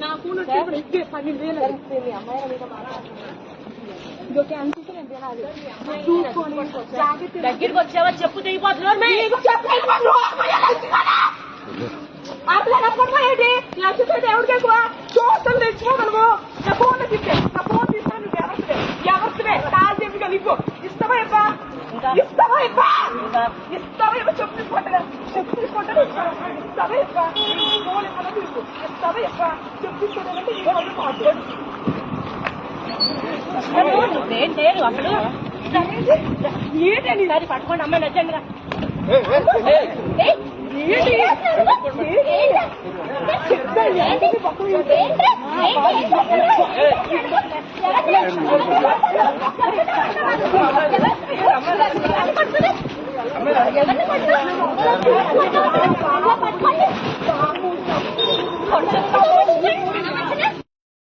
నా ఫోన్ వచ్చి 12,000 అమ్మాయి మీద దగ్గరికి వచ్చావా చెప్పు తెగిపోతున్నారు ఏంటి లక్ష్మీ ఎవరికి ఎక్కువ చూస్తాను తెచ్చుకోగలవు నా ఫోన్ తిట్టే నా ఫోన్ తీస్తాను నువ్వు ఎవరివే కాలు చెప్పి నీకు ఇస్తావా ఇవ్వా ఇస్తావా ఇవ్వా ఇస్తావా ఇవ్వ చెప్పు తీసుకుంటా చెప్పు తీసుకుంటా ఇస్తావా ఇవ్వా ఫోన్ ఇవ్వదా నీకు ఇస్తావా ఇవ్వా చెప్పు తీసుకోవాలంటే ఈ వాళ్ళు మాట్లాడు ఏంటి అసలు ఏంటండి సారి పట్టుకోండి అమ్మాయి నచ్చండి ఎవరిని